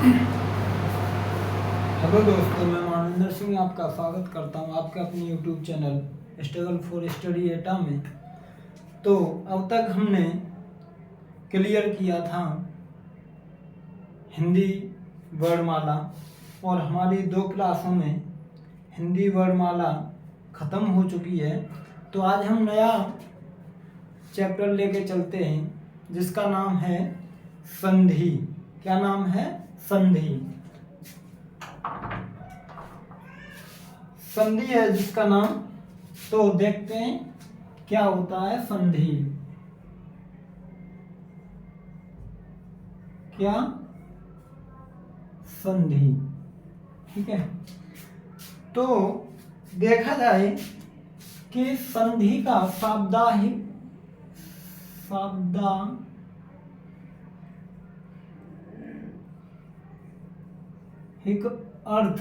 Hello दोस्तों, मैं मानविंदर सिंह आपका स्वागत करता हूं आपके अपने YouTube channel struggle for study एटा में। तो अब तक हमने क्लियर किया था हिंदी वर्णमाला और हमारी 2 क्लासों में हिंदी वर्णमाला ख़त्म हो चुकी है। तो आज हम नया चैप्टर लेके चलते हैं जिसका नाम है संधि। क्या नाम है? संधि। संधि है जिसका नाम। तो देखते हैं क्या होता है संधि। क्या? संधि। ठीक है। तो देखा जाए कि संधि का साप्ताहिक अर्थ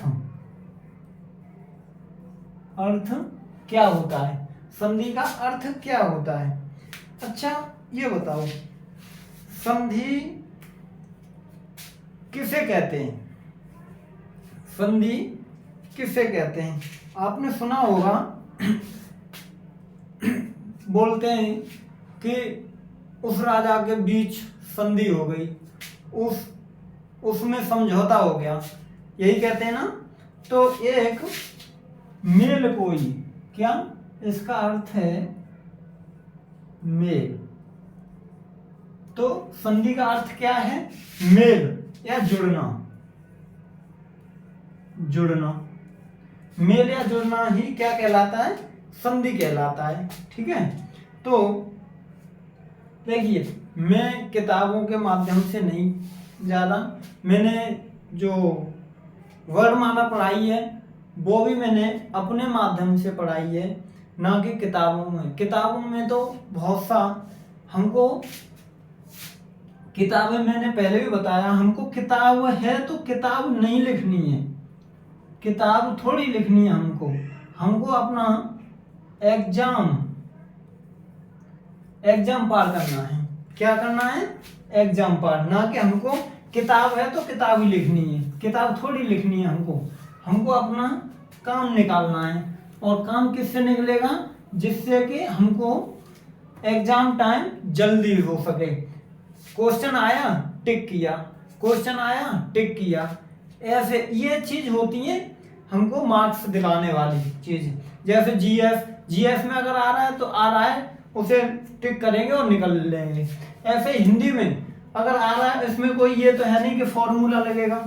क्या होता है? संधि का अर्थ क्या होता है? अच्छा, ये बताओ, संधि किसे कहते हैं? संधि किसे कहते हैं? आपने सुना होगा बोलते हैं कि उस राजा के बीच संधि हो गई, उसमें समझौता हो गया, यही कहते हैं ना। तो एक मेल कोई, क्या इसका अर्थ है? मेल। तो संधि का अर्थ क्या है? मेल या जुड़ना। मेल या जुड़ना ही क्या कहलाता है? संधि कहलाता है। ठीक है। तो देखिए, मैं किताबों के माध्यम से नहीं ज़्यादा, मैंने जो वर्णमाला पढ़ाई है वो भी मैंने अपने माध्यम से पढ़ाई है, ना कि किताबों में तो बहुत सा हमको किताबें, मैंने पहले भी बताया, हमको किताब है तो किताब नहीं लिखनी है, किताब थोड़ी लिखनी है हमको अपना एग्जाम पार करना है। क्या करना है? एग्जाम पार, ना कि हमको किताब है तो किताब ही लिखनी है, किताब थोड़ी लिखनी है हमको अपना काम निकालना है। और काम किससे निकलेगा? जिससे कि हमको एग्जाम टाइम जल्दी हो सके। क्वेश्चन आया, टिक किया, क्वेश्चन आया, टिक किया, ऐसे ये चीज होती है हमको मार्क्स दिलाने वाली चीज। जैसे जीएस में अगर आ रहा है तो आ रहा है, उसे टिक करेंगे और निकल लेंगे। ऐसे हिंदी में अगर आ रहा है, इसमें कोई ये तो है नहीं कि फॉर्मूला लगेगा,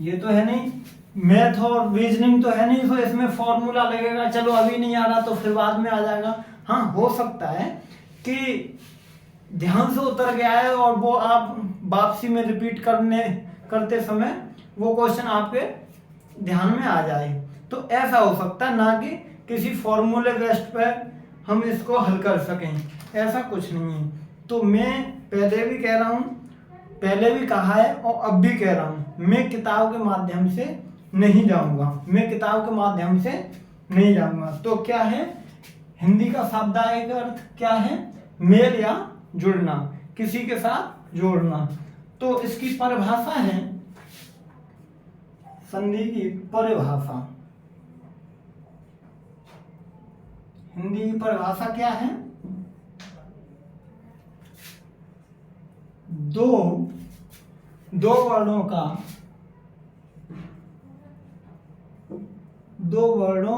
ये तो है नहीं, मैथ और रीजनिंग तो है नहीं, तो इसमें फॉर्मूला लगेगा। चलो अभी नहीं आ रहा तो फिर बाद में आ जाएगा। हाँ, हो सकता है कि ध्यान से उतर गया है और वो आप वापसी में रिपीट करते समय वो क्वेश्चन आपके ध्यान में आ जाए, तो ऐसा हो सकता है, ना कि किसी फॉर्मूले बेस्ड पे हम इसको हल कर सकें, ऐसा कुछ नहीं है। तो मैं पहले भी कह रहा हूँ, पहले भी कहा है और अब भी कह रहा हूँ, मैं किताब के माध्यम से नहीं जाऊंगा, तो क्या है? हिंदी का शाब्दिक अर्थ क्या है? मेल या जुड़ना, किसी के साथ जोड़ना। तो इसकी परिभाषा है, संधि की परिभाषा, हिंदी की परिभाषा क्या है? दो वर्णों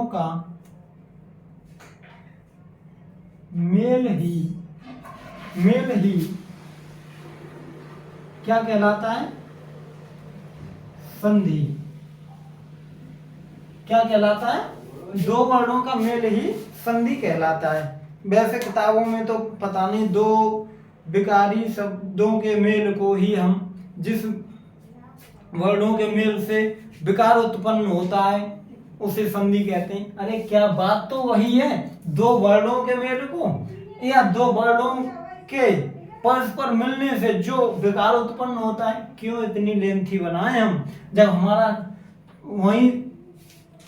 का मेल ही क्या कहलाता है? संधि। क्या कहलाता है? 2 वर्णों का मेल ही संधि कहलाता है। वैसे किताबों में तो पता नहीं, 2 विकारी शब्दों के मेल को ही हम, जिस वर्णों के मेल से विकार उत्पन्न होता है उसे संधि कहते हैं। अरे क्या, बात तो वही है, 2 वर्णों के मेल को या 2 वर्णों के परस्पर मिलने से जो विकार उत्पन्न होता है। क्यों इतनी लेंथी बनाए हम, जब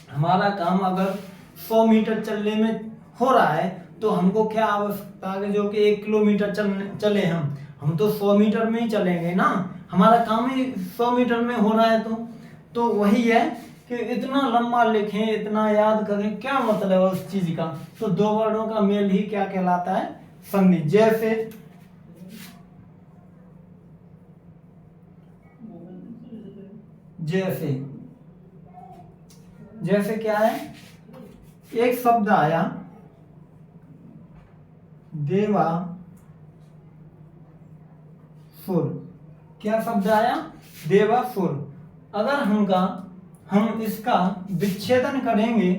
हमारा काम अगर 100 मीटर चलने में हो रहा है तो हमको क्या आवश्यकता है जो कि 1 किलोमीटर चले हम हम तो 100 मीटर में ही चलेंगे ना, हमारा काम ही 100 मीटर में हो रहा है। तो वही है कि इतना लंबा लिखें, इतना याद करें, क्या मतलब है उस चीज का। तो दो वर्णों का मेल ही क्या कहलाता है, संधि। जैसे जैसे क्या है, एक शब्द आया देवासुर, क्या शब्द आया, देवासुर। अगर हम इसका विच्छेदन करेंगे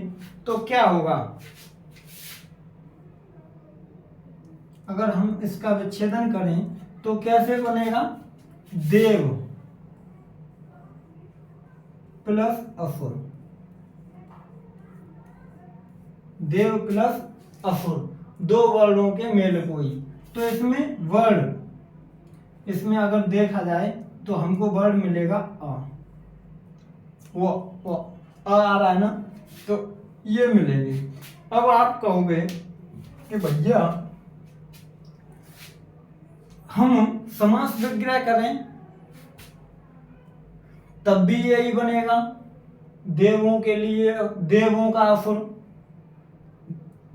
तो क्या होगा, अगर हम इसका विच्छेदन करें तो कैसे बनेगा, देव प्लस असुर, देव प्लस असुर, दो वर्णों के मेल कोई। तो इसमें वर्ड, इसमें अगर देखा जाए तो हमको वर्ड मिलेगा अ, वो आ रहा है ना, तो ये मिलेंगे। अब आप कहोगे कि भैया हम समास विग्रह करें तब भी यही बनेगा, देवों के लिए देवों का असुर,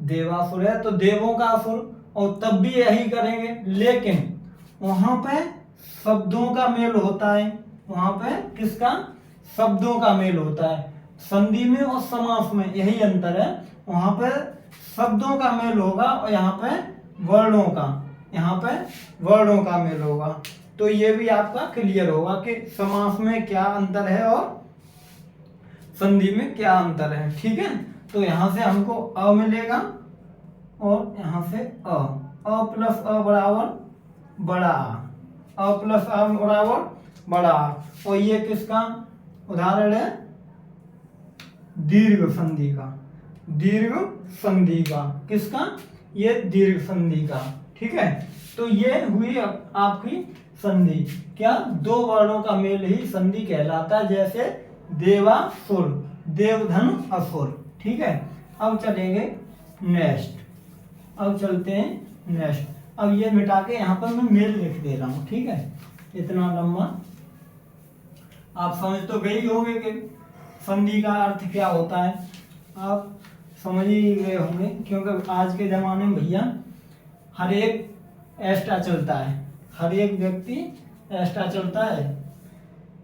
देवासुर है तो देवों का असुर, और तब भी यही करेंगे। लेकिन वहां पे शब्दों का मेल होता है, वहां पे किसका, शब्दों का मेल होता है। संधि में और समास में यही अंतर है, वहां पे शब्दों का मेल होगा और यहाँ पे वर्णों का, यहाँ पे वर्णों का मेल होगा। तो ये भी आपका क्लियर होगा कि समास में क्या अंतर है और संधि में क्या अंतर है। ठीक है, तो यहां से हमको अ मिलेगा और यहां से अ प्लस अ बराबर बड़ा, अ प्लस अ बराबर बड़ा। और ये किसका उदाहरण है, दीर्घ संधि का, दीर्घ संधि का, किसका, ये दीर्घ संधि का। ठीक है, तो ये हुई आपकी संधि। क्या, दो वर्णों का मेल ही संधि कहलाता है, जैसे देवासुर, देवधन असुर। ठीक है, अब चलेंगे नेक्स्ट, अब चलते हैं नेक्स्ट। अब ये मिटा के यहाँ पर मैं मेल लिख दे रहा हूँ। ठीक है, इतना लंबा आप समझ तो गए ही होंगे कि संधि का अर्थ क्या होता है, आप समझ ही गए होंगे, क्योंकि आज के जमाने में भैया हर एक एक्स्ट्रा चलता है, हर एक व्यक्ति एक्स्ट्रा चलता है,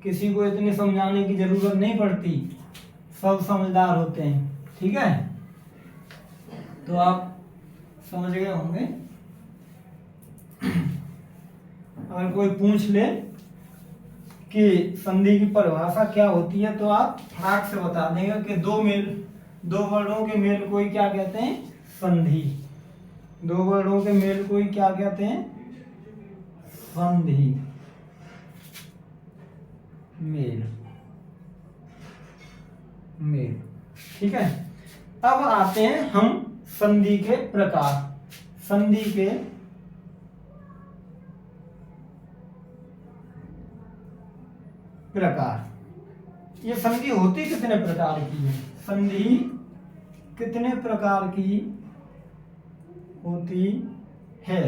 किसी को इतनी समझाने की जरूरत नहीं पड़ती, सब समझदार होते हैं। ठीक है, तो आप समझ गए होंगे। अगर कोई पूछ ले कि संधि की परिभाषा क्या होती है तो आप फटाक से बता देंगे कि दो वर्णों के मेल को ही क्या कहते हैं, संधि। दो वर्णों के मेल को ही क्या कहते हैं, संधि, मेल, मेल। ठीक है, अब आते हैं हम संधि के प्रकार। संधि के प्रकार, ये संधि होती कितने प्रकार की है, संधि कितने प्रकार की होती है,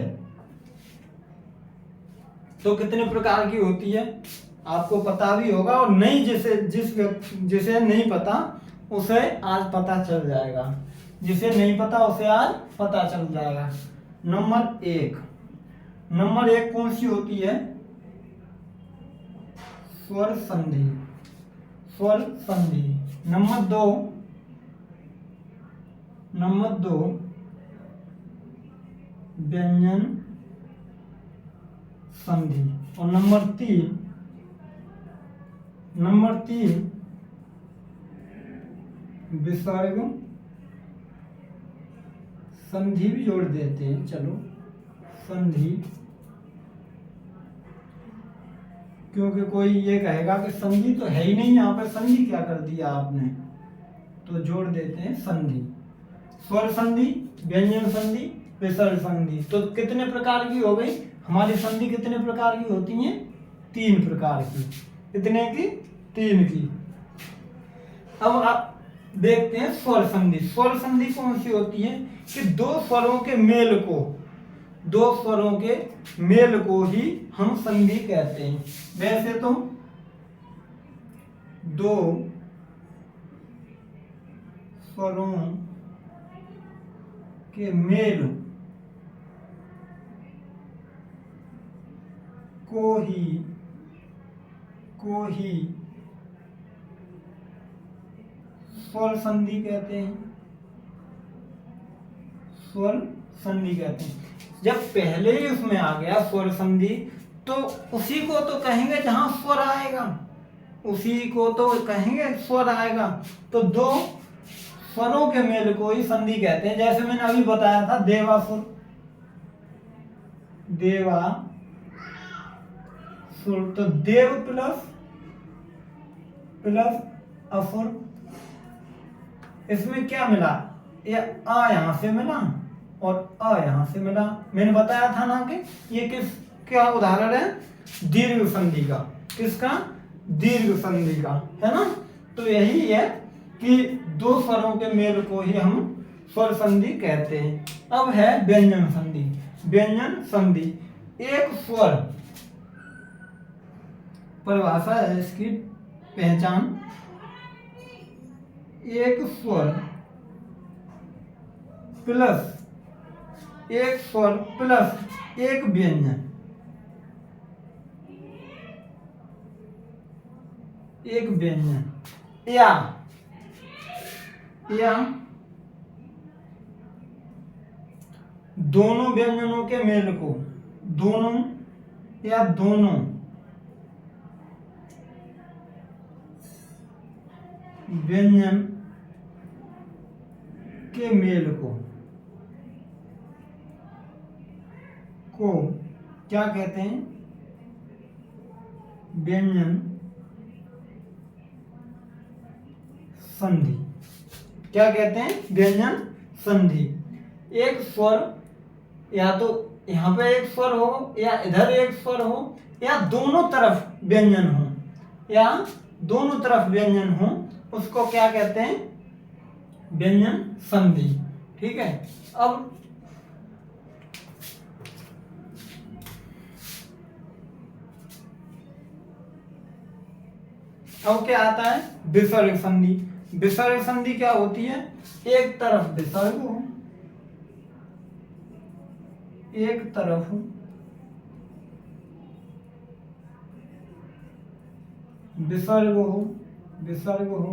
तो कितने प्रकार की होती है आपको पता भी होगा, और नहीं जिसे नहीं पता उसे आज पता चल जाएगा, जिसे नहीं पता उसे आज पता चल जाएगा। नंबर एक कौन सी होती है, स्वर संधि, स्वर संधि। नंबर दो व्यंजन संधि। और नंबर तीन विसर्ग संधि भी जोड़ देते हैं, चलो संधि, क्योंकि कोई ये कहेगा कि संधि तो है ही नहीं, यहाँ पर संधि क्या कर दिया आपने, तो जोड़ देते हैं संधि। स्वर संधि, व्यंजन संधि, विसर्ग संधि। तो कितने प्रकार की हो गई हमारी संधि, कितने प्रकार की होती हैं, 3 प्रकार की। कितने की, 3 की। अब आप देखते हैं स्वर संधि। स्वर संधि कौन सी होती है कि दो स्वरों के मेल को दो स्वरों के मेल को ही हम संधि कहते हैं। वैसे तो दो स्वरों के मेल को ही स्वर संधि कहते हैं। स्वर संधि कहते हैं। जब पहले ही उसमें आ गया स्वर संधि तो उसी को तो कहेंगे जहां स्वर आएगा, उसी को तो कहेंगे स्वर आएगा। तो दो स्वरों के मेल को ही संधि कहते हैं। जैसे मैंने अभी बताया था देवासुर, देवासुर, तो देव प्लस असुर, इसमें क्या मिला, ये आ यहां से मिला और अ यहां से मिला। मैंने बताया था ना कि ये क्या उदाहरण है, दीर्घ संधि का। किसका, दीर्घ संधि का, है ना। तो यही है कि दो स्वरों के मेल को ही हम स्वर संधि कहते हैं। अब है व्यंजन संधि। व्यंजन संधि एक स्वर, परिभाषा है इसकी, पहचान, एक स्वर प्लस एक व्यंजन, एक व्यंजन या दोनों व्यंजनों के मेल को, दोनों व्यंजन के मेल को क्या कहते हैं, व्यंजन संधि। क्या कहते हैं, व्यंजन संधि। एक स्वर या तो यहाँ पे एक स्वर हो या इधर एक स्वर हो या दोनों तरफ व्यंजन हो, उसको क्या कहते हैं, व्यंजन संधि। ठीक है। अब क्या आता है, विसर्ग संधि। विसर्ग संधि क्या होती है, एक तरफ विसर्ग हो, एक तरफ विसर्ग हो।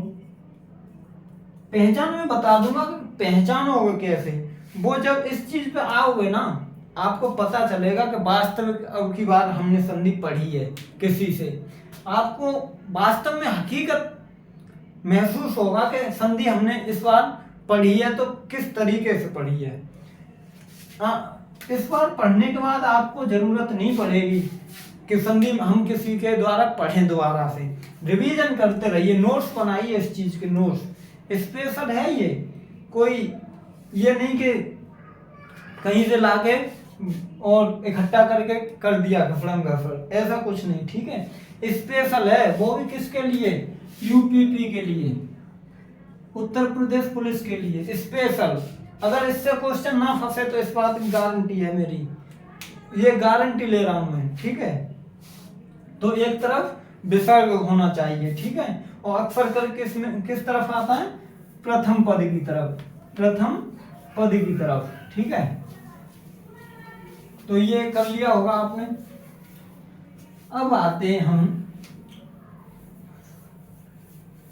पहचान में बता दूंगा कि पहचानोगे कैसे। वो जब इस चीज पे आओगे ना, आपको पता चलेगा कि वास्तविक अब की बार हमने संधि पढ़ी है किसी से, आपको वास्तव में हकीकत महसूस होगा कि संधि हमने इस बार पढ़ी है तो किस तरीके से पढ़ी है। इस बार पढ़ने के बाद आपको जरूरत नहीं पड़ेगी कि संधि हम किसी के द्वारा पढ़ें, दोबारा से रिवीजन करते रहिए, नोट्स बनाइए, इस चीज के नोट्स स्पेशल है। ये कोई ये नहीं कि कहीं से लाके और इकट्ठा करके कर दिया घफड़म घफड़, ऐसा कुछ नहीं। ठीक है, स्पेशल है, वो भी किसके लिए, यूपीपी के लिए, उत्तर प्रदेश पुलिस के लिए स्पेशल। अगर इससे क्वेश्चन ना फंसे तो इस बात की गारंटी है मेरी, ये गारंटी ले रहा हूं मैं। ठीक है, तो एक तरफ विसर्ग होना चाहिए। ठीक है, और अक्सर करके इसमें किस तरफ आता है, प्रथम पद की तरफ। ठीक है, तो ये कर लिया होगा आपने। अब आते हैं हम,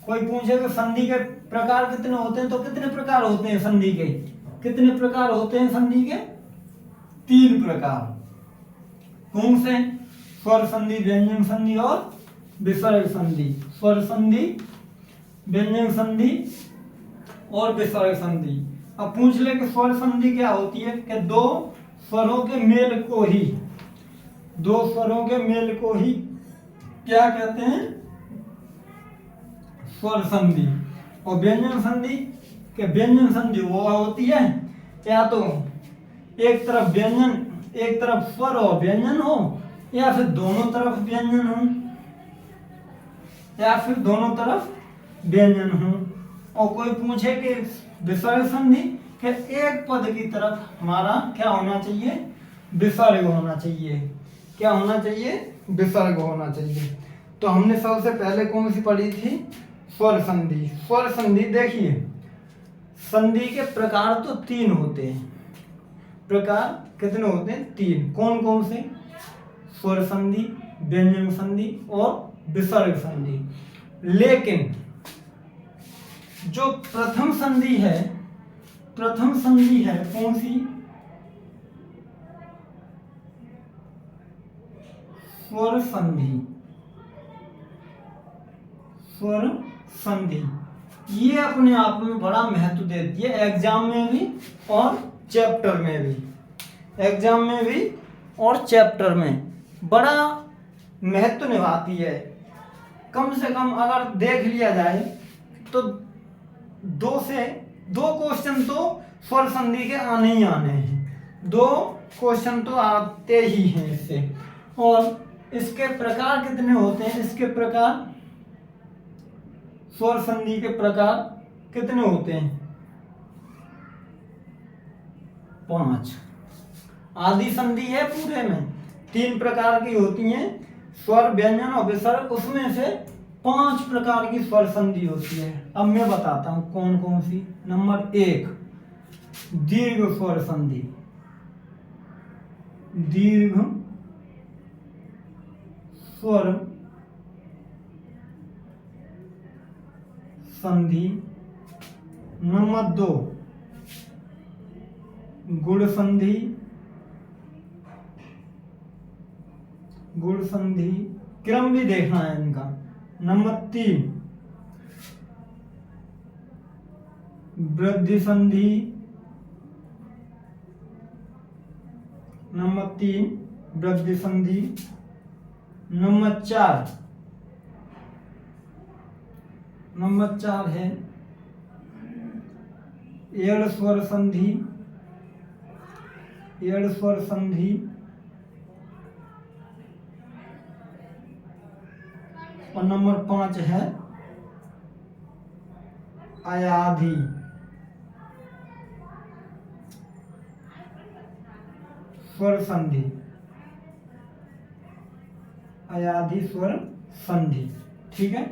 कोई पूछे कि संधि के प्रकार कितने होते हैं, तो कितने प्रकार होते हैं संधि के, कितने प्रकार होते हैं संधि के, 3 प्रकार। कौन से, स्वर संधि, व्यंजन संधि और विसर्ग संधि। स्वर संधि, व्यंजन संधि और विसर्ग संधि। अब पूछ ले कि स्वर संधि क्या होती है, कि दो स्वरों के मेल को ही क्या कहते हैं, स्वर संधि। और व्यंजन संधि, कि व्यंजन संधि वो होती है या तो एक तरफ व्यंजन, एक तरफ स्वर और व्यंजन हो, या फिर दोनों तरफ व्यंजन हो, और कोई पूछे कि विसर्ग संधि, कि एक पद की तरफ हमारा क्या होना चाहिए, विसर्ग होना चाहिए। क्या होना चाहिए? विसर्ग होना चाहिए। तो हमने सबसे पहले कौन सी पढ़ी थी? स्वर संधि। स्वर संधि देखिए, संधि के प्रकार तो 3 होते हैं। प्रकार कितने होते हैं? 3। कौन कौन से? स्वर संधि, व्यंजन संधि और विसर्ग संधि। लेकिन जो प्रथम संधि है कौन सी? स्वर संधि। स्वर संधि ये अपने आप में बड़ा महत्व देती है, एग्जाम में भी और चैप्टर में भी। एग्जाम में भी और चैप्टर में बड़ा महत्व निभाती है। कम से कम अगर देख लिया जाए तो 2 क्वेश्चन तो स्वर संधि के आने ही आने हैं। 2 क्वेश्चन तो आते ही हैं इससे। और इसके प्रकार कितने होते हैं? इसके प्रकार, स्वर संधि के प्रकार कितने होते हैं? 5। आदि संधि है पूरे में 3 प्रकार की होती हैं, स्वर, व्यंजन और विसर्ग। उसमें से 5 प्रकार की स्वर संधि होती है। अब मैं बताता हूं कौन कौन सी। नंबर 1, दीर्घ स्वर संधि। दीर्घ स्वर संधि। नंबर 2, गुण संधि। गुण संधि क्रम भी देखना है इनका। नंबर 3, वृद्धि संधि। नंबर 3, वृद्धि संधि। नंबर 4 है एड़ स्वर संधि। एड़ स्वर संधि। और नंबर 5 है अयाधि स्वर संधि। अयाधि स्वर संधि। ठीक है,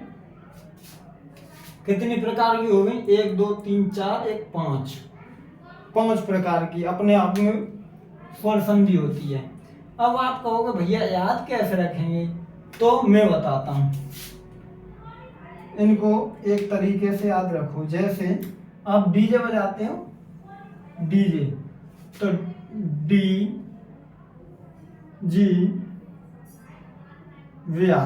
कितनी प्रकार की हो गई? 1 2 3 4 1 5। 5 प्रकार की अपने आप में स्वर संधि होती है। अब आप कहोगे भैया याद कैसे रखेंगे? तो मैं बताता हूं। इनको एक तरीके से याद रखो। जैसे आप डीजे बजाते हो, डीजे, तो डी जी व्या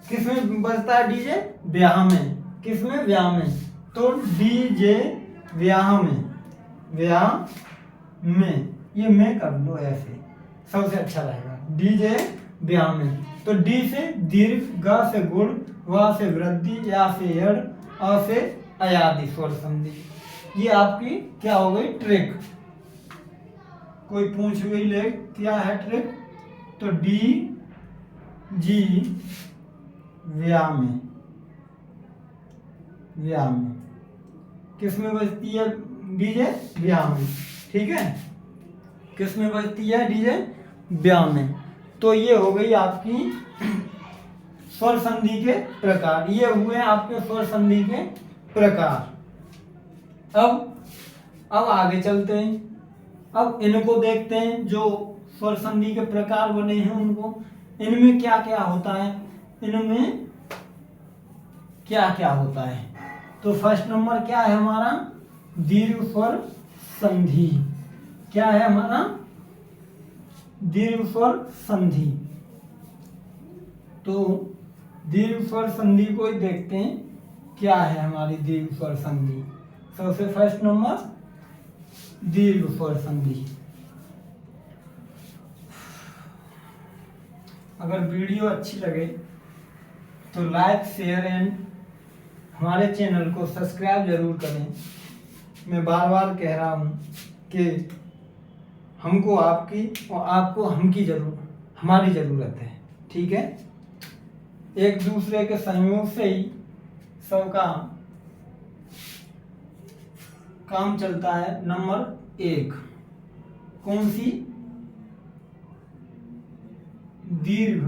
किसमें बजता है? डीजे ब्याह में। किसमें? ब्याह में। तो डीजे ब्याह में। ब्याह में, ये मैं कर लो ऐसे, सबसे अच्छा रहेगा। डीजे ब्याह में। तो डी से दीर्घ, ग से गुण, व से वृद्धि, या से यड़, अ से अयादि स्वर संधि। ये आपकी क्या हो गई? ट्रिक। कोई पूछ गई ले क्या है ट्रिक? तो डी जी व्याम में। व्याम में किस में बजती है? डीजे व्याम में। ठीक है, किस में बजती है? डीजे व्याम में। तो ये हो गई आपकी स्वर संधि के प्रकार। ये हुए आपके स्वर संधि के प्रकार। अब आगे चलते हैं। अब इनको देखते हैं, जो स्वर संधि के प्रकार बने हैं उनको। इनमें क्या क्या होता है? इनमें क्या क्या होता है? तो फर्स्ट नंबर क्या है हमारा? दीर्घ स्वर संधि। क्या है हमारा? दीर्घ स्वर संधि। तो दीर्घ स्वर संधि को ही देखते हैं, क्या है हमारी दीर्घ स्वर संधि। सबसे फर्स्ट नंबर दीर्घ स्वर संधि। अगर वीडियो अच्छी लगे तो लाइक, शेयर एंड हमारे चैनल को सब्सक्राइब जरूर करें। मैं बार बार कह रहा हूँ कि हमको आपकी और आपको हमारी ज़रूरत है। ठीक है, एक दूसरे के सहयोग से ही सबका काम चलता है नंबर 1। कौन सी? दीर्घ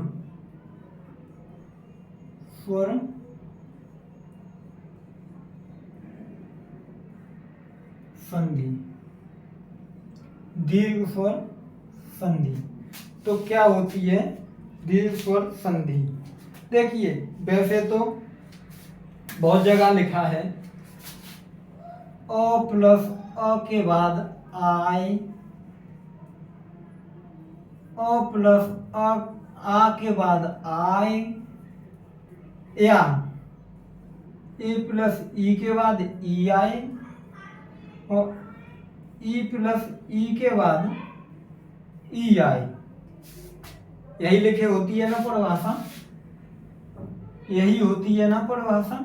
स्वर संधि। दीर्घ स्वर संधि तो क्या होती है दीर्घ स्वर संधि? देखिए वैसे तो बहुत जगह लिखा है अ प्लस अ के बाद आई, अ प्लस अ आ के बाद आई, या ए प्लस ई के बाद ई आई, और ई प्लस ई के बाद ई आई। यही लिखे होती है ना परिभाषा, यही होती है ना परिभाषा।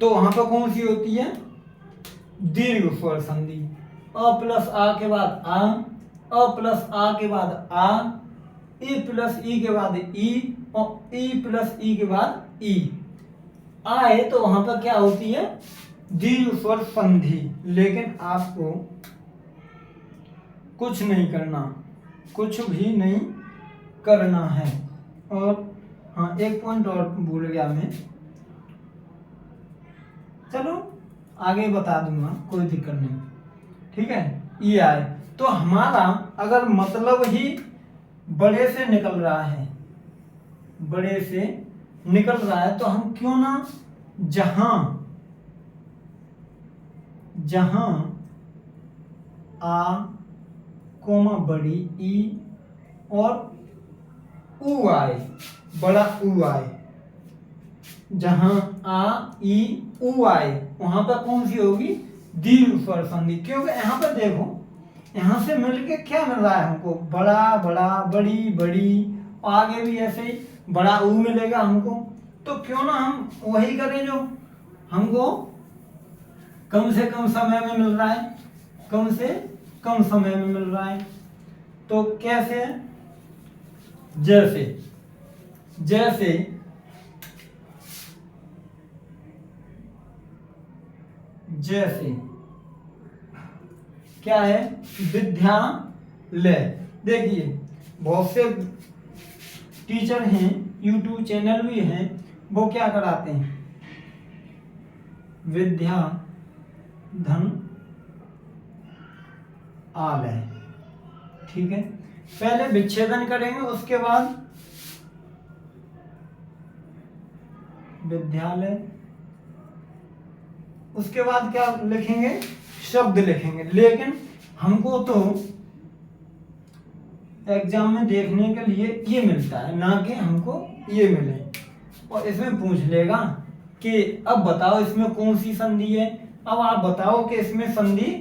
तो वहां पर कौन सी होती है? दीर्घ स्वर संधि। अ प्लस आ के बाद आ, अ प्लस आ के बाद आ, ई प्लस ई के बाद ई, और ई प्लस ई के बाद ई आए तो वहां पर क्या होती है? दीर्घ स्वर संधि। लेकिन आपको कुछ नहीं करना, कुछ भी नहीं करना है। और हाँ, एक पॉइंट और भूल गया मैं, चलो आगे बता दूंगा, कोई दिक्कत नहीं, ठीक है। ई आए तो हमारा अगर मतलब ही बड़े से निकल रहा है, बड़े से निकल रहा है, तो हम क्यों ना जहां जहां आ कोमा बड़ी ई और ऊ आए, बड़ा ऊ आए, जहां आ ई ऊ आए वहां पर कौन सी होगी? दीर्घ स्वर संधि। क्योंकि यहाँ पर देखो, यहाँ से मिलके क्या मिल रहा है हमको? बड़ा बड़ा, बड़ी बड़ी, आगे भी ऐसे ही बड़ा ऊ मिलेगा हमको। तो क्यों ना हम वही करें जो हमको कम से कम समय में मिल रहा है, कम से कम समय में मिल रहा है। तो कैसे? जैसे जैसे जैसे क्या है? विद्यालय। देखिए बहुत से टीचर हैं, यूट्यूब चैनल भी हैं, वो क्या कराते हैं? विद्या धन आलय, ठीक है। पहले विच्छेदन करेंगे, उसके बाद विद्यालय, उसके बाद क्या लिखेंगे? शब्द लिखेंगे। लेकिन हमको तो एग्जाम में देखने के लिए ये मिलता है, ना कि हमको ये मिले। और इसमें पूछ लेगा कि अब बताओ इसमें कौन सी संधि है, अब आप बताओ कि इसमें संधि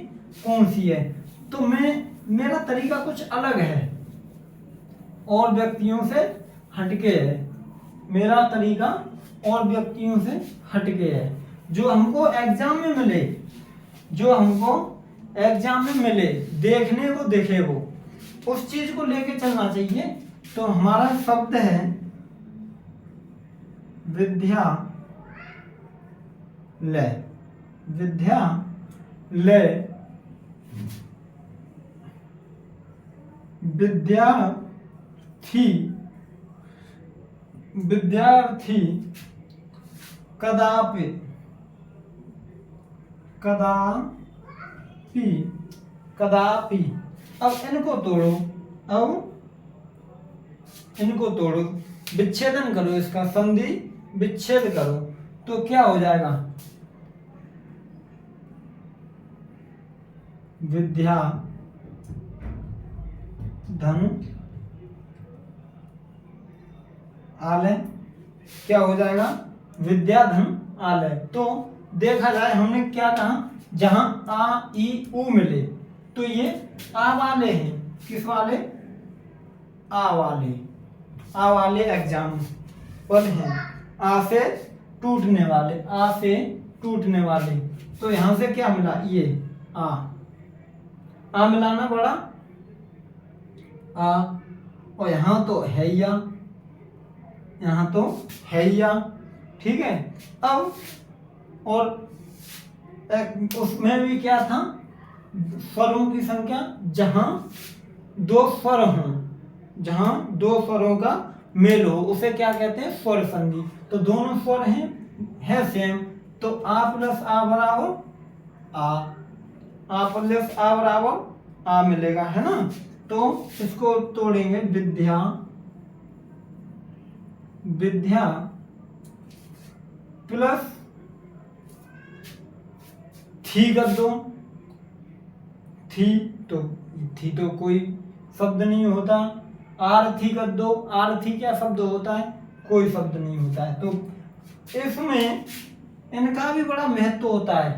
कौन सी है। तो मेरा तरीका कुछ अलग है और व्यक्तियों से हटके है, मेरा तरीका और व्यक्तियों से हटके है। जो हमको एग्जाम में मिले, जो हमको एग्जाम में मिले, देखने को देखे वो, उस चीज को लेके चलना चाहिए। तो हमारा शब्द है विद्यालय। विद्यालय, विद्यार्थी, विद्यार्थी, कदापि, कदापि, कदापि। अब इनको तोड़ो, अब इनको तोड़ो, विच्छेदन करो, इसका संधि विच्छेद करो, तो क्या हो जाएगा? विद्या धन आलय, क्या हो जाएगा? विद्या धन आलय। तो देखा जाए हमने क्या कहा? जहां आ ई ऊ मिले तो ये आ वाले हैं। किस वाले? आ वाले, आ वाले एग्जाम पद हैं, आ से टूटने वाले, आ से टूटने वाले। तो यहां से क्या मिला? ये आ मिलाना बड़ा आ, और यहां तो है या, यहां तो है या, ठीक है। अब और उसमें भी क्या था, स्वरों की संख्या जहां दो स्वर हों, जहां दो स्वरों का मेल हो उसे क्या कहते हैं, स्वर संधि। तो दोनों स्वर है सेम, तो आ प्लस आ बराबर आ प्लस आ बराबर आ मिलेगा, है ना। तो इसको तोड़ेंगे, विद्या विद्या प्लस थी कर दो, थी तो कोई शब्द नहीं होता। आरथी कर दो, आरथी क्या शब्द होता है, कोई शब्द नहीं होता है। तो इसमें इनका भी बड़ा महत्व होता है,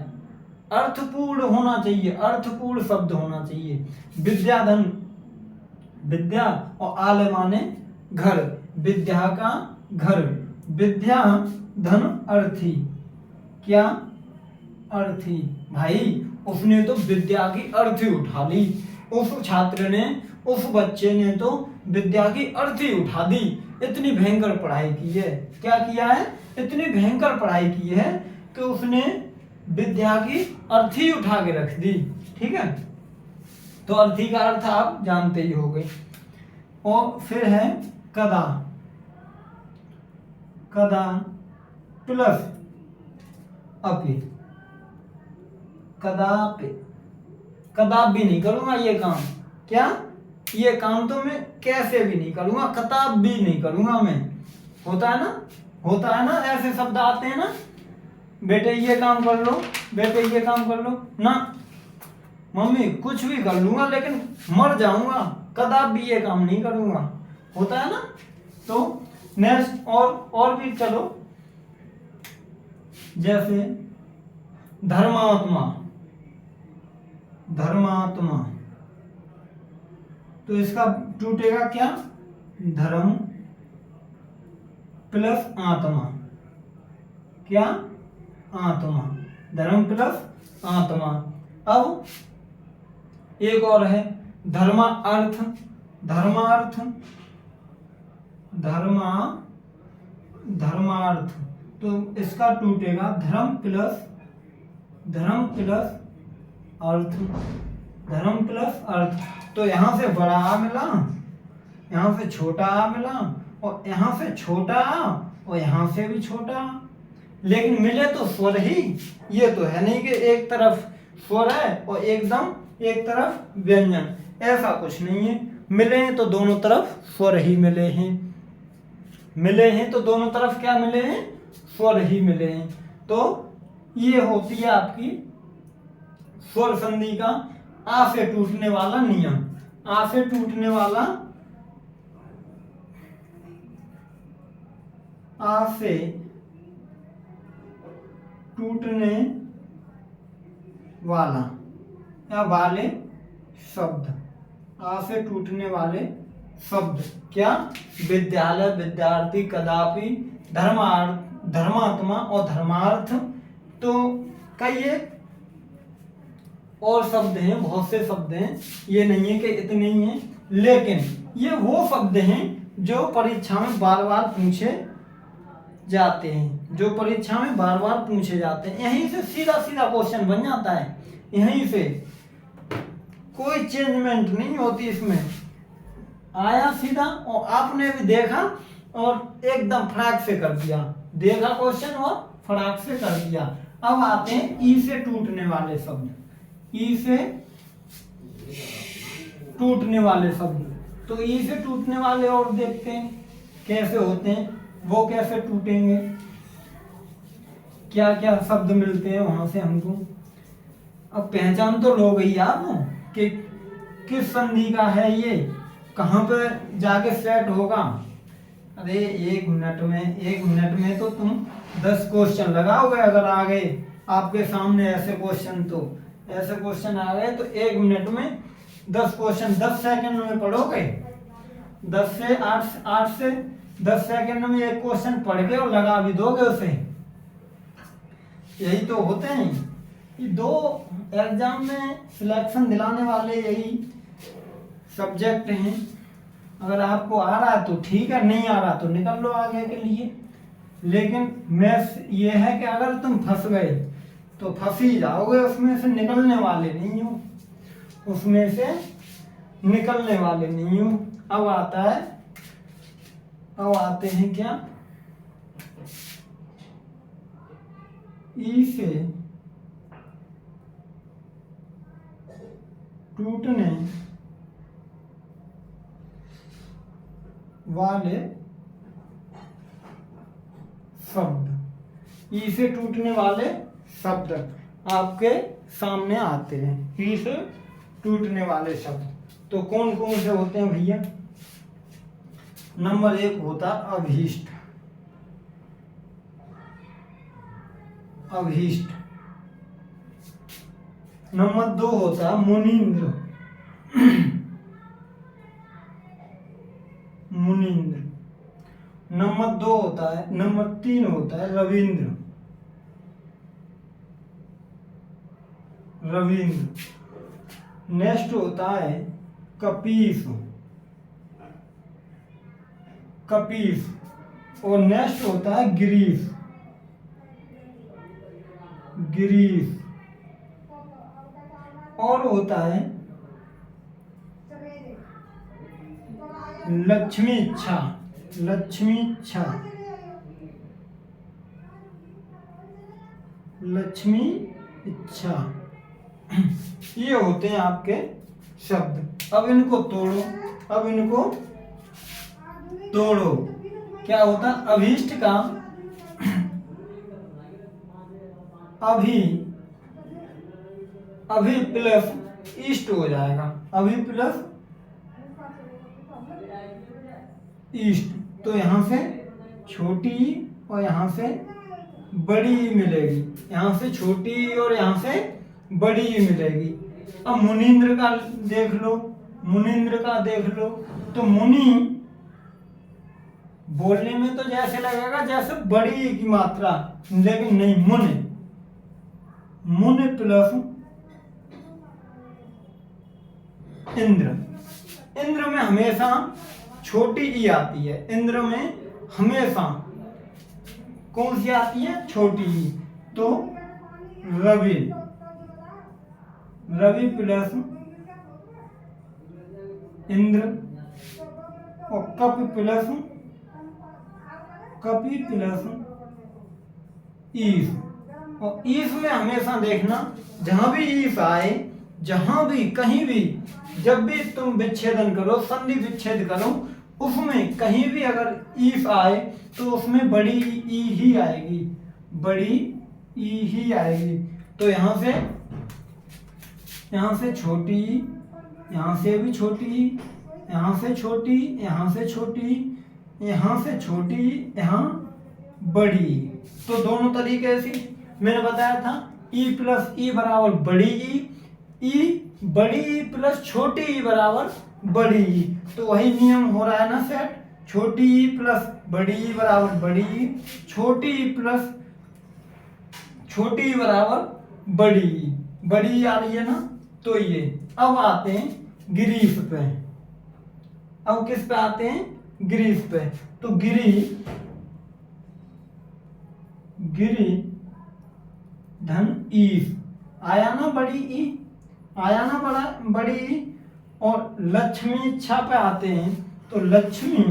अर्थपूर्ण होना चाहिए, अर्थपूर्ण शब्द होना चाहिए। विद्याधन, विद्या और आल माने घर, विद्या का घर, विद्या धन अर्थी, क्या अर्थी। भाई उसने तो विद्या की अर्थी उठा ली, उस छात्र ने, उस बच्चे ने तो विद्या की अर्थी उठा दी। इतनी भयंकर पढ़ाई की है, क्या किया है, इतनी भयंकर पढ़ाई की है कि उसने विद्या की अर्थी उठा के रख दी। ठीक है, तो अर्थी का अर्थ आप जानते ही होंगे। और फिर है कदा, कदा प्लस अपि, कदापि, कदाप भी नहीं करूंगा ये काम, क्या ये काम तो मैं कैसे भी नहीं करूंगा, कताब भी नहीं करूंगा मैं। होता है ना, होता है ना, ऐसे शब्द आते हैं ना, बेटे ये काम कर लो, बेटे ये काम कर लो ना, मम्मी कुछ भी कर लूंगा लेकिन मर जाऊंगा, कदाप भी ये काम नहीं करूंगा। होता है ना। तो नेक्स्ट और भी चलो, जैसे धर्मात्मा, धर्मात्मा, तो इसका टूटेगा क्या, धर्म प्लस आत्मा, क्या आत्मा, धर्म प्लस आत्मा। अब एक और है धर्मार्थ, धर्मार्थ, धर्मार्थ, तो इसका टूटेगा धर्म प्लस अर्थ, धर्म प्लस अर्थ। तो यहां से बड़ा आ मिला, यहां से छोटा आ मिला, और यहां से छोटा आ, और यहां से भी छोटा आ, लेकिन मिले तो स्वर ही। ये तो है नहीं कि एक तरफ स्वर है और एकदम एक तरफ व्यंजन, ऐसा कुछ नहीं है। मिले हैं तो दोनों तरफ स्वर ही मिले हैं, मिले हैं तो दोनों तरफ क्या मिले हैं, स्वर ही मिले हैं। तो ये होती है आपकी स्वर संधि का आ से टूटने वाला नियम। आ से टूटने वाला, आ से टूटने वाला या वाले शब्द, आ से टूटने वाले शब्द, क्या विद्यालय, विद्यार्थी, कदापि, धर्मात्मा और धर्मार्थ। तो कई और शब्द हैं, बहुत से शब्द हैं, ये नहीं है कि इतने ही हैं, लेकिन ये वो शब्द हैं जो परीक्षा में बार बार पूछे जाते हैं, जो परीक्षा में बार बार पूछे जाते हैं। यहीं से सीधा सीधा क्वेश्चन बन जाता है, यहीं से कोई चेंजमेंट नहीं होती इसमें, आया सीधा और आपने भी देखा और एकदम फटाक से कर दिया, देखा क्वेश्चन और फटाक से कर दिया। अब आते हैं ई से टूटने वाले शब्द, ई से टूटने वाले शब्द। तो ई से टूटने वाले और देखते हैं कैसे होते हैं, वो कैसे टूटेंगे, क्या क्या शब्द मिलते हैं वहां से हमको। अब पहचान तो लो गई आप कि किस संधि का है ये, कहाँ पे जाके सेट होगा। अरे एक मिनट में तो तुम 10 क्वेश्चन लगाओगे, अगर आ गए आपके सामने ऐसे क्वेश्चन, तो ऐसे क्वेश्चन आ गए तो 1 मिनट में 10 क्वेश्चन 10 सेकंड में पढ़ोगे। 10 से 8 से 10 सेकंड में एक क्वेश्चन पढ़ के और लगा भी दोगे उसे। यही तो होते हैं ये 2 एग्जाम में सिलेक्शन दिलाने वाले, यही सब्जेक्ट हैं। अगर आपको आ रहा है तो ठीक है, नहीं आ रहा तो निकल लो आगे के लिए। लेकिन मैथ्स ये है कि अगर तुम फंस गए तो फंस ही जाओगे, उसमें से निकलने वाले नहीं हो, उसमें से निकलने वाले नहीं हो। अब आता है, अब आते हैं क्या, ई से टूटने वाले शब्द, ई से टूटने वाले शब्द आपके सामने आते हैं। ई से टूटने वाले शब्द तो कौन कौन से होते हैं भैया? नंबर 1 होता अभीष्ट, अभीष्ट। नंबर 2 होता है मुनीन्द्र, मुनीन्द्र। नंबर 2 होता है, नंबर 3 होता है रविंद्र, रविंद्र। नेक्स्ट होता है कपीस, कपीस। और नेक्स्ट होता है गिरीश, गिरीश। और होता है लक्ष्मी इच्छा, लक्ष्मी इच्छा, लक्ष्मी इच्छा। ये होते हैं आपके शब्द। अब इनको तोड़ो, अब इनको तोड़ो। क्या होता है? अभीष्ट का अभी, अभी प्लस ईस्ट हो जाएगा, अभी प्लस ईस्ट। तो यहाँ से छोटी और यहाँ से बड़ी मिलेगी, यहाँ से छोटी और यहाँ से बड़ी मिलेगी। अब मुनीन्द्र का देख लो, मुनीन्द्र का देख लो। तो मुनि बोलने में तो जैसे लगेगा जैसे बड़ी की मात्रा, लेकिन नहीं, मुन, मुन प्लस इंद्र। इंद्र में हमेशा छोटी ई आती है, इंद्र में हमेशा कौन सी आती है? छोटी ई। तो रवि, रवि प्लस इंद्र। और कपि प्लस, कपि प्लस ईश। और ईश में हमेशा देखना, जहां भी ईश आए, जहां भी कहीं भी, जब भी तुम विच्छेदन करो, संधि विच्छेद करो, उसमें कहीं भी अगर ईश आए तो उसमें बड़ी ई ही आएगी, बड़ी ई ही आएगी। तो यहाँ से छोटी, यहाँ से भी छोटी, यहाँ से छोटी, यहाँ से छोटी, यहाँ से छोटी, यहाँ बड़ी। तो दोनों तरीके से मैंने बताया था, ई प्लस ई बराबर बड़ी ई बड़ी ई प्लस छोटी ई बराबर बड़ी ई। तो वही नियम हो रहा है ना सेट, छोटी ई प्लस बड़ी ई बराबर बड़ी ई, छोटी ई प्लस छोटी ई बराबर बड़ी ई, बड़ी ई आ रही है ना। तो ये अब आते हैं गिरीश पे। अब किस पे आते हैं? गिरीश पे। तो गिरी, गिरी धन ईश आया ना, बड़ी ई आया ना, बड़ी ई। और लक्ष्मी इच्छा पे आते हैं तो लक्ष्मी,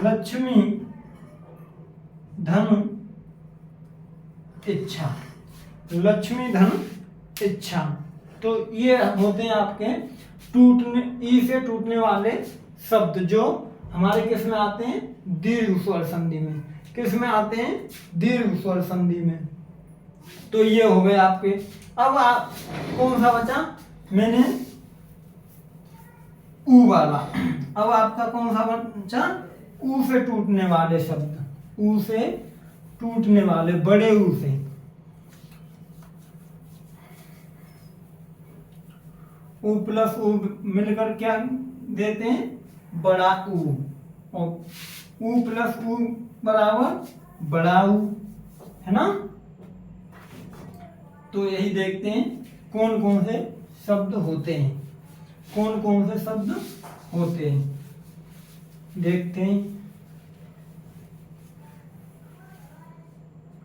लक्ष्मी धन इच्छा, लक्ष्मी धन इच्छा। तो ये होते हैं आपके टूटने, ई से टूटने वाले शब्द, जो हमारे किस में आते हैं? दीर्घ स्वर संधि में। किस में आते हैं? दीर्घ स्वर संधि में। तो ये हो गए आपके। अब आप कौन सा बचा? मैंने ऊ वाला। अब आपका कौन सा बचा? ऊ से टूटने वाले शब्द, ऊ से टूटने वाले, बड़े ऊ से। ऊ प्लस ऊ मिलकर क्या देते हैं? बड़ा ऊ। और ऊ प्लस ऊ बराबर बड़ा ऊ, है ना। तो यही देखते हैं कौन कौन से शब्द होते हैं, कौन कौन से शब्द होते हैं, देखते हैं।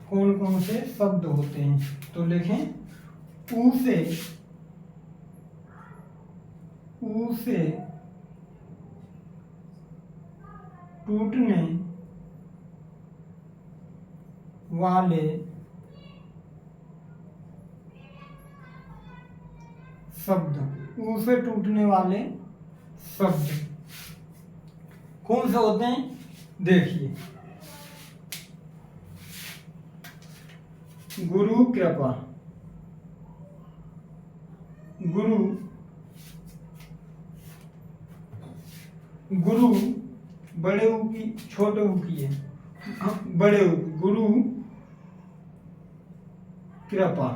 कौन कौन से शब्द होते हैं, तो लिखें ऊ से टूटने वाले शब्द, ऊ से टूटने वाले शब्द कौन से होते हैं, देखिए गुरु कृपा, गुरु बड़े ऊ की छोटे ऊ की है, बड़े ऊ, गुरु कृपा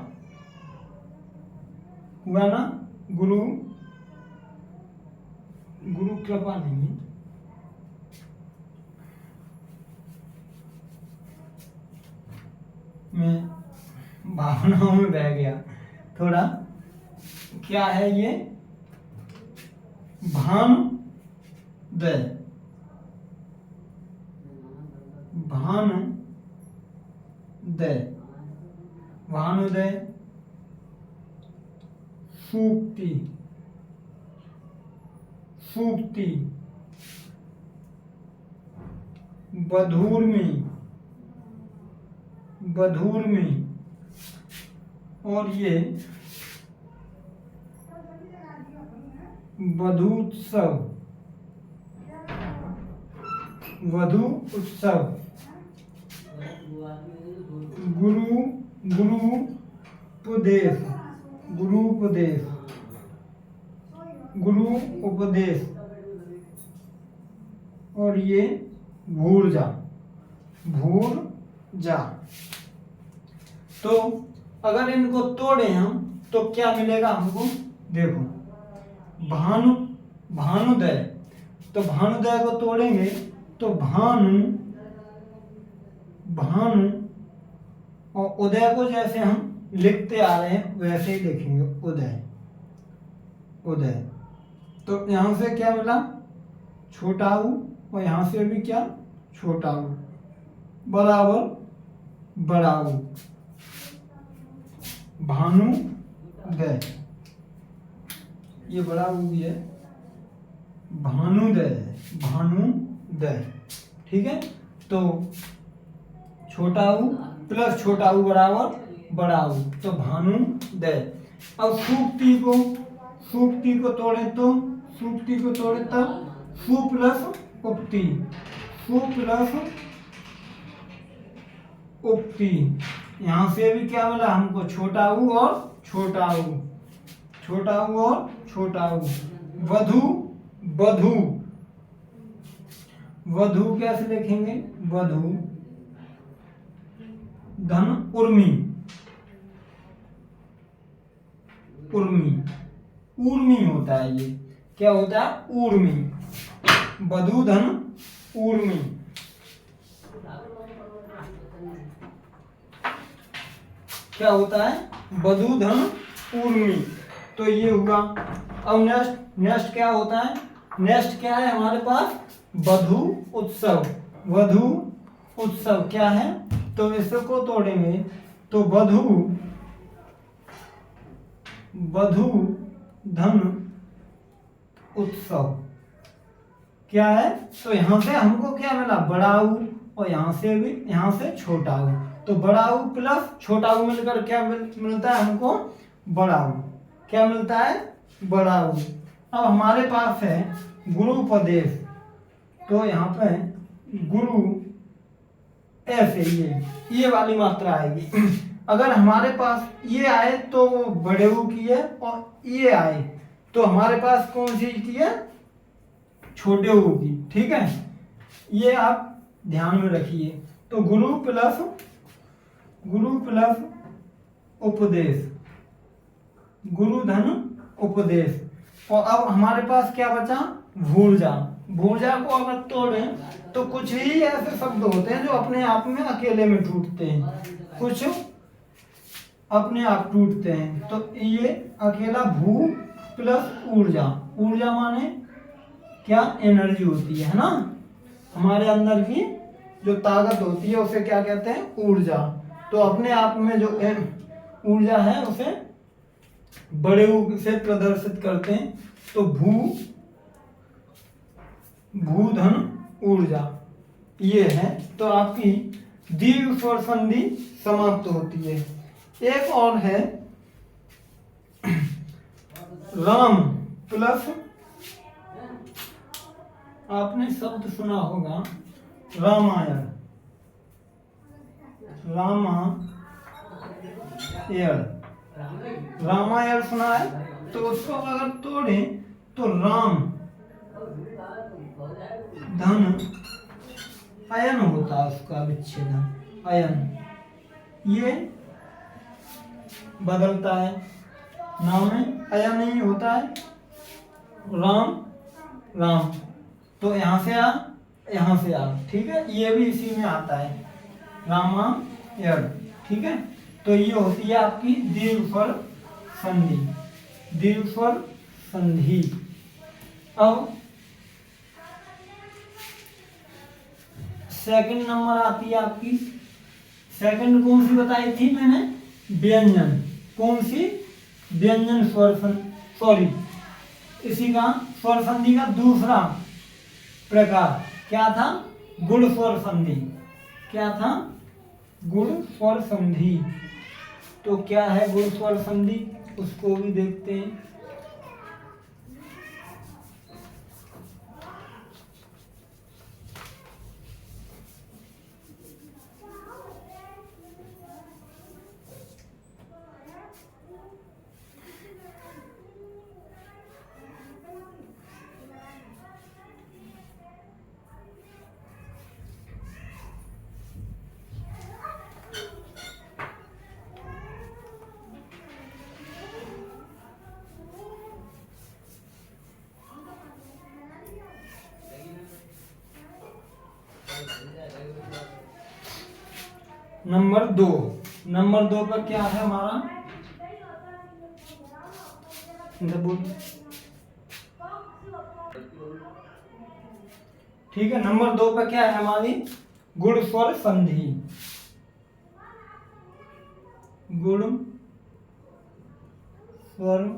हुआ ना, गुरु कृपा नहीं है, मैं भावनाओं में बह गया थोड़ा। क्या है ये, भानुदय, भानुदय, सूक्ति, बधूर्मी, और ये वधू उत्सव, गुरु उपदेश, और ये भूर्जा। तो अगर इनको तोड़े हम तो क्या मिलेगा हमको, देखो भानुदय, तो भानुदय को तोड़ेंगे तो भानु, और उदय को जैसे हम लिखते आ रहे हैं वैसे ही लिखेंगे, उदय। तो यहां से क्या मिला, छोटा ऊ, और यहां से भी क्या, छोटा ऊ बराबर बड़ा ऊ, भानुदय, ये बड़ा ऊ भी है, भानुदय, ठीक है। तो छोटा ऊ प्लस छोटा ऊ बराबर बड़ा ऊ, तो भानुदय। अब सूक्ति को तोड़े तो सु प्लस उक्ति, यहां से भी क्या मिला हमको, छोटा ऊ और छोटा ऊ, वधू कैसे लिखेंगे, वधू धन उर्मी, ऊर्मी होता है, ये क्या होता है, ऊर्मी, वधू धन ऊर्मी। क्या होता है, वधू धन ऊर्मी, तो ये हुआ। अब नेक्स्ट क्या होता है, नेक्स्ट क्या है हमारे पास, वधू उत्सव क्या है, तो इसको तोड़ेंगे तो वधू धन उत्सव क्या है, तो यहां से हमको क्या मिला, बड़ा ऊ, और यहां से छोटा ऊ, तो बड़ा ऊ प्लस छोटा ऊ मिलकर क्या मिलता है हमको, बड़ा ऊ, क्या मिलता है, बड़ा ऊ। अब हमारे पास है गुरुपदेश, तो यहाँ पे गुरु ऐसे ये वाली मात्रा आएगी। अगर हमारे पास ये आए तो वो बड़े ऊ की है, और ये आए तो हमारे पास कौन सी की है, छोटे ऊ की, ठीक है। ये आप ध्यान में रखिए। तो गुरु प्लस उपदेश, गुरु धन उपदेश, और अब हमारे पास क्या बचा, भूर्जा को अगर तोड़ें तो कुछ ही ऐसे शब्द होते हैं जो अपने आप में अकेले में टूटते हैं, कुछ अपने आप टूटते हैं। तो ये अकेला भू प्लस ऊर्जा माने क्या, एनर्जी होती है ना, हमारे अंदर की जो ताकत होती है उसे क्या कहते हैं, ऊर्जा। तो अपने आप में जो ऊर्जा है उसे बड़े U से प्रदर्शित करते हैं। तो भूधन ऊर्जा ये है। तो आपकी दीर्घ स्वर संधि समाप्त होती है। एक और है राम प्लस, आपने शब्द सुना होगा रामायण, रामायण सुना है। तो उसको अगर तोड़े तो राम धन अयन होता है, उसका विच्छेदन अयन, ये बदलता है, नाम में अयन ही होता है। राम तो यहाँ से आ, यहाँ से आ, ठीक है, ये भी इसी में आता है रामायण, ठीक है। तो ये होती है आपकी दीर्घ स्वर संधि, दीर्घ स्वर संधि। अब सेकंड नंबर आती है आपकी, सेकंड कौन सी बताई थी मैंने, व्यंजन, कौन सी, व्यंजन स्वर सॉरी इसी का स्वर संधि का दूसरा प्रकार क्या था, गुण स्वर संधि। क्या था, गुण स्वर संधि। तो क्या है गुण स्वर संधि, उसको भी देखते हैं। नंबर दो पर क्या है हमारा, ठीक है। नंबर 2 पर क्या है हमारी, गुण स्वर संधि, गुण स्वर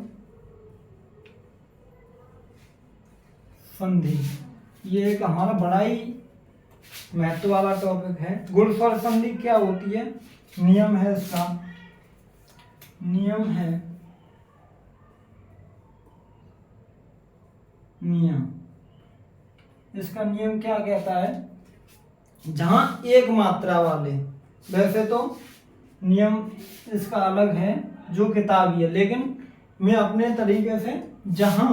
संधि। ये एक हमारा बड़ा ही महत्व वाला टॉपिक है। गुण स्वर संधि क्या होती है, नियम है इसका, नियम है, नियम, इसका नियम क्या कहता है, जहां एक मात्रा वाले, वैसे तो नियम इसका अलग है जो किताबी है, लेकिन मैं अपने तरीके से जहां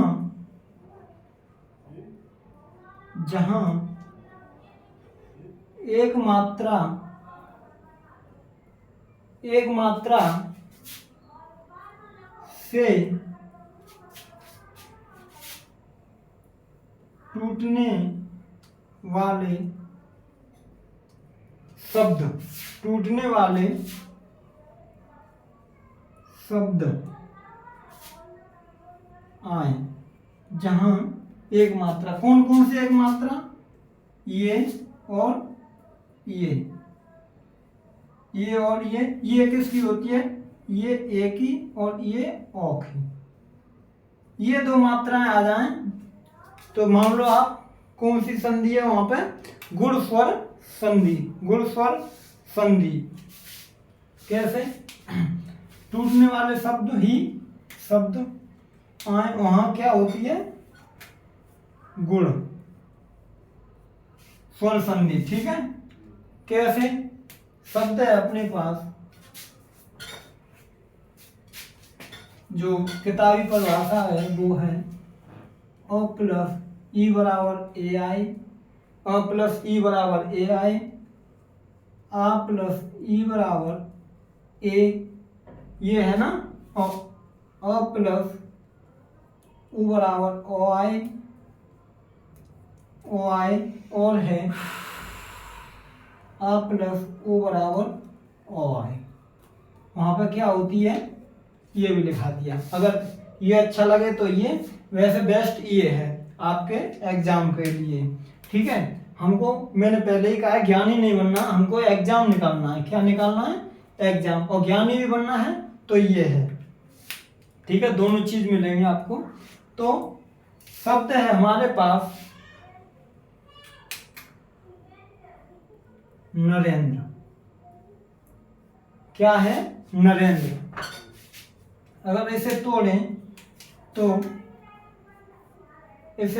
एक मात्रा से टूटने वाले शब्द आए, जहां एक मात्रा, कौन कौन सी एक मात्रा, ये और ये और ये किसकी होती है, ये ए की और ये ओ की, ये दो मात्राएं आ जाएं तो मान लो आप कौन सी संधि है वहां पे, गुण स्वर संधि, गुण स्वर संधि। कैसे, टूटने वाले शब्द आए, वहां क्या होती है, गुण स्वर संधि, ठीक है। कैसे, शब्द है अपने पास, जो किताबी परिभाषा है वो है अ प्लस ई बराबर ए आई, अ प्लस ई बराबर ए आई, आ प्लस ई बराबर ए, ये है ना, अ प्लस उ बराबर ओ आई, और है आ प्लस ओ बराबर ओ आई। वहां पर क्या होती है, ये भी लिखा दिया। अगर ये अच्छा लगे तो ये, वैसे बेस्ट ये है आपके एग्जाम के लिए, ठीक है। हमको मैंने पहले ही कहा है, ज्ञानी नहीं बनना, हमको एग्जाम निकालना है। क्या निकालना है, एग्जाम, और ज्ञानी भी बनना है तो ये है। ठीक है, दोनों चीज मिलेंगे आपको। तो शब्द है हमारे पास नरेंद्र। क्या है? नरेंद्र। अगर इसे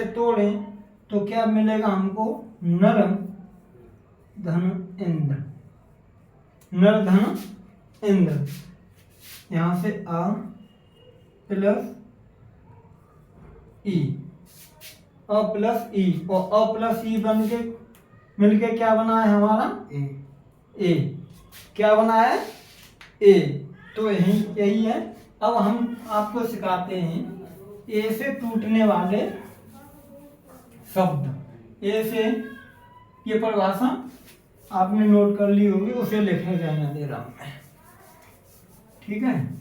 तोड़ें तो क्या मिलेगा हमको? नर धन इंद्र। नर धन इंद्र। यहां से अ प्लस ई, अ प्लस ई, और अ प्लस ई बन के मिलके क्या बना है हमारा? ए। क्या बना है? ए। तो यही है। अब हम आपको सिखाते हैं ए से टूटने वाले शब्द। ए से, ये परिभाषा आपने नोट कर ली होगी, उसे लिखे जाने दे रहा हूं मैं। ठीक है,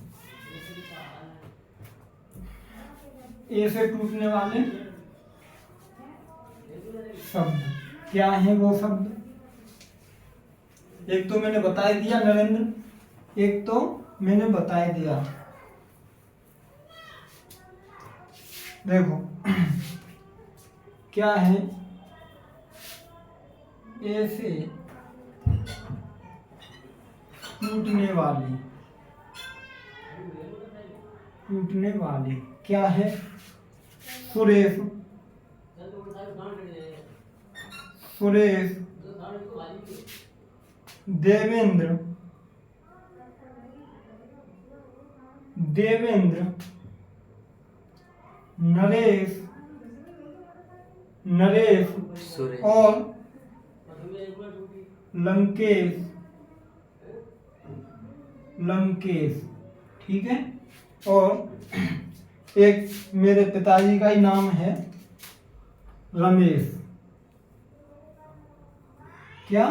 ए से टूटने वाले शब्द क्या है? वो शब्द एक तो मैंने बता ही दिया नरेंद्र, एक तो मैंने बता ही दिया। देखो क्या है? ए से टूटने वाली क्या है? सुरेश, देवेंद्र, नरेश और लंकेश। ठीक है, और एक मेरे पिताजी का ही नाम है रमेश। क्या?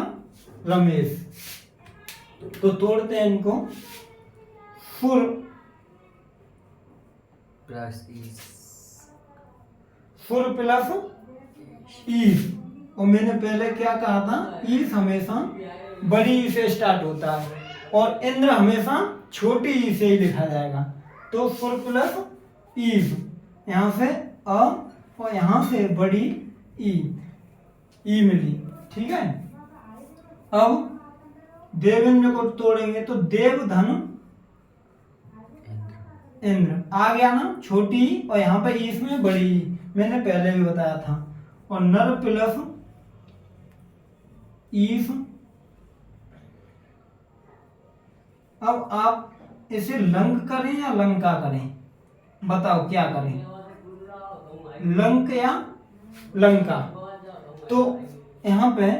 रमेश। तो तोड़ते हैं इनको। फुर प्लस ईस, और मैंने पहले क्या कहा था? ईस हमेशा बड़ी ई से स्टार्ट होता है, और इंद्र हमेशा छोटी ई से ही लिखा जाएगा। तो फुर प्लस ईस, यहाँ से अ और यहाँ से बड़ी ई मिली। ठीक है, अब देवेंद्र को तोड़ेंगे तो देव धन इंद्र आ गया ना, छोटी, और यहाँ पे इसमें बड़ी, मैंने पहले भी बताया था। और नर प्लस ईस। अब आप इसे लंक करें या लंका करें? बताओ क्या करें, लंक या लंका? तो यहाँ पे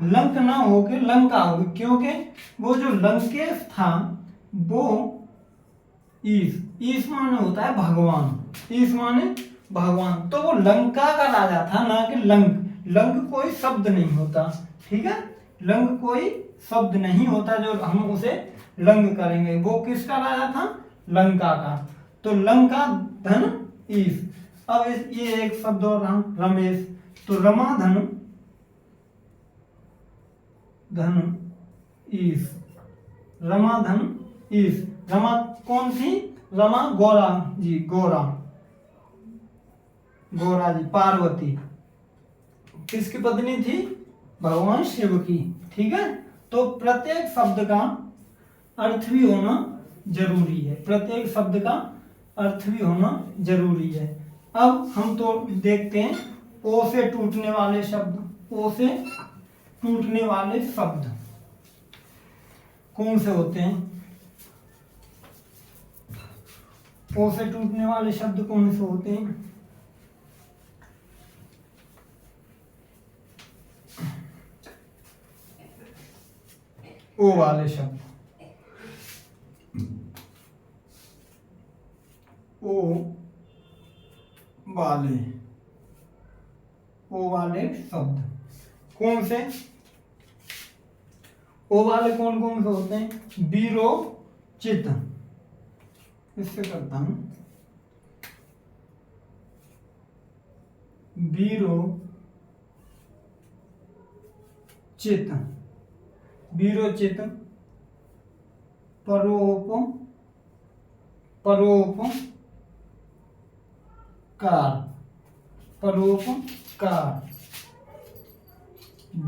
लंक ना होके लंका होगी, क्योंकि वो जो लंकेश था वो ईश माने होता है भगवान, ईश माने भगवान, तो वो लंका का राजा था, ना कि लंक। लंक कोई शब्द नहीं होता। ठीक है, लंक कोई शब्द नहीं होता जो हम उसे लंक करेंगे। वो किसका राजा था? लंका का। तो लंका धन ईश। अब ये एक शब्द और रहा रमेश, तो रमा धन ईश। रमा धन ईश। रमा कौन थी? रमा गौरा जी, गौरा जी, पार्वती किसकी पत्नी थी? भगवान शिव की। ठीक है, तो प्रत्येक शब्द का अर्थ भी होना जरूरी है। प्रत्येक शब्द का अर्थ भी होना जरूरी है। अब हम तो देखते हैं ओ से टूटने वाले शब्द। ओ से टूटने वाले शब्द कौन से होते हैं? ओ से टूटने वाले शब्द कौन से होते हैं? ओ वाले शब्द, ओ वाले शब्द कौन से? ओ वाले कौन कौन से होते हैं? बीरो चित, इससे करता हूं, बीरो चित, परोपकार,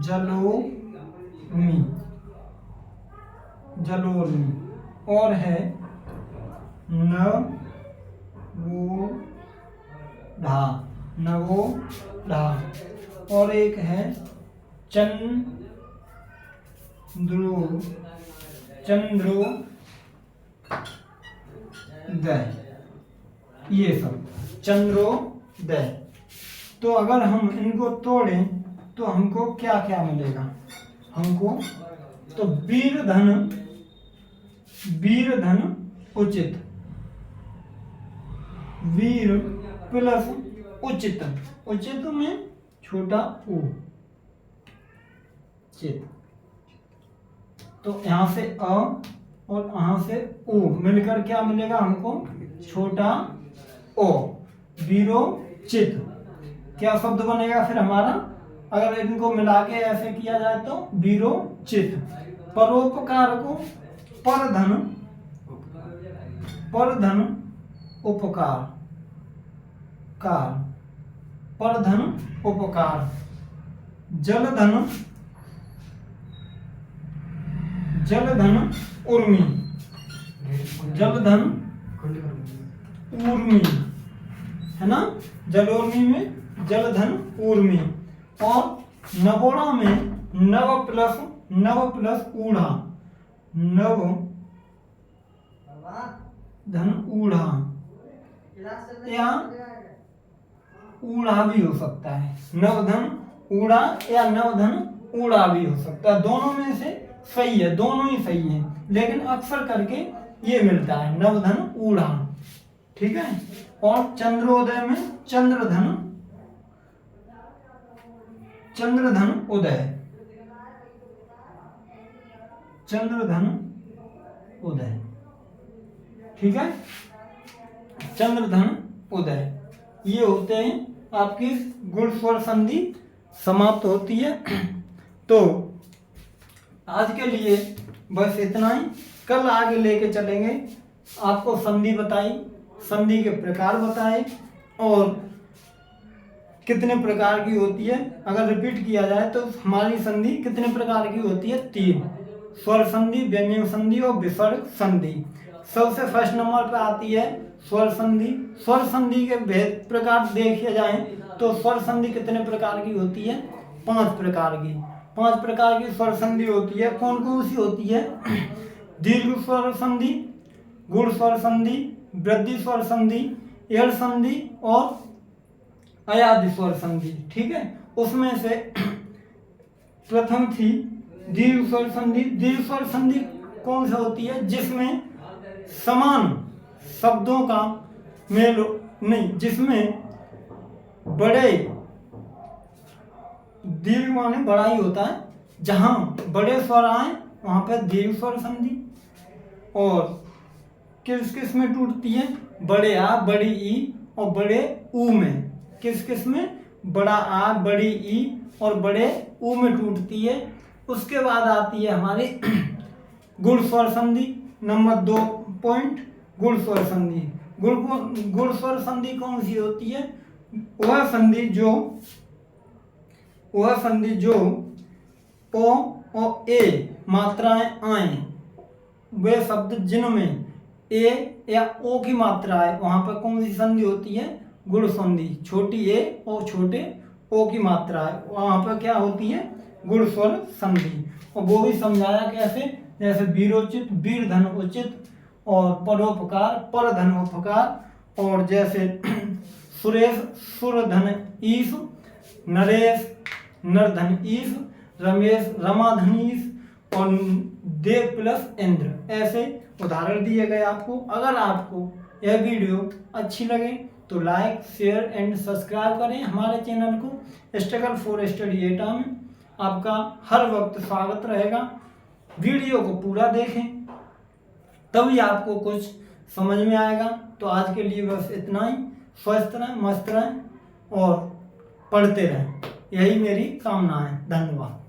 जलोर्मी, और है नवोढ़ा, और एक है चंद्रोदय। ये सब चंद्रोदय। तो अगर हम इनको तोड़ें तो हमको क्या क्या मिलेगा? हमको तो वीर धन उचित, वीर प्लस उचित, उचित में छोटा ऊ, चित। तो यहाँ से अ और यहाँ से ऊ मिलकर क्या मिलेगा हमको? छोटा ओ, वीरोचित। क्या शब्द बनेगा फिर हमारा? अगर इनको मिला के ऐसे किया जाए तो वीरोचित। परोपकार को परधन उपकार, परधन उपकार। जलधन उर्मी, उर्मी है ना। जलोर्मी में जलधन उर्मी। और नवोढ़ा में नव प्लस ऊढ़ा, नव धन ऊढ़ा, या ऊढ़ा भी हो सकता है। नवधन ऊढ़ा या नवधन ऊढ़ा भी हो सकता है। दोनों में से सही है, दोनों ही सही है, लेकिन अक्सर करके ये मिलता है नवधन ऊढ़ा। ठीक है। और चंद्रोदय में चंद्रधन उदय, ठीक है। चंद्रधन उदय, ये होते हैं आपकी गुण स्वर संधि समाप्त होती है। तो आज के लिए बस इतना ही। कल आगे लेके चलेंगे। आपको संधि बताई, संधि के प्रकार बताए, और कितने प्रकार की होती है। अगर रिपीट किया जाए तो हमारी संधि कितने प्रकार की होती है? 3। स्वर संधि, व्यंजन संधि और विसर्ग संधि। सबसे फर्स्ट नंबर पे आती है स्वर संधि। स्वर संधि के भेद प्रकार देखे जाएं तो स्वर संधि कितने प्रकार की होती है? 5 प्रकार की। 5 प्रकार की स्वर संधि होती है। कौन कौन सी होती है? दीर्घ स्वर संधि, गुण स्वर संधि, वृद्धि स्वर संधि, एड़ संधि और अयादि स्वर संधि। ठीक है। उसमें से प्रथम थी दीर्घ स्वर संधि। दीर्घ स्वर संधि कौन सी होती है? जिसमें समान शब्दों का मेल नहीं, जिसमें बड़े, दीर्घ माने बड़ा ही होता है, जहां बड़े स्वर आए वहां पर दीर्घ स्वर संधि। और किस किस में टूटती है? बड़े आ, बड़ी ई और बड़े ऊ में। किस किस में? बड़ा आ, बड़ी ई और बड़े ऊ में टूटती है। उसके बाद आती है हमारी गुण स्वर संधि। नंबर 2 पॉइंट, गुण स्वर संधि। गुण स्वर संधि कौन सी होती है? वह संधि जो ओ और ए मात्राएं आए, वे शब्द जिनमें ए या ओ की मात्रा है, वहां पर कौन सी संधि होती है? गुण संधि। छोटी ए और छोटे ओ की मात्रा है, वहां पर क्या होती है? गुण स्वर संधि। और वो भी समझाया कैसे? जैसे वीरोचित, वीर धन उचित, और परोपकार, पर धन उपकार, और जैसे सुरेश, सुर धन ईश, नरेश, नर धन ईश, रमेश, रमा धन ईश, और देव प्लस इंद्र। ऐसे उदाहरण दिए गए आपको। अगर आपको यह वीडियो अच्छी लगे तो लाइक, शेयर एंड सब्सक्राइब करें हमारे चैनल को। स्ट्रगल फॉर स्टडी एटा में आपका हर वक्त स्वागत रहेगा। वीडियो को पूरा देखें, तभी आपको कुछ समझ में आएगा। तो आज के लिए बस इतना ही। स्वस्थ रहें, मस्त रहें और पढ़ते रहें, यही मेरी कामना है। धन्यवाद।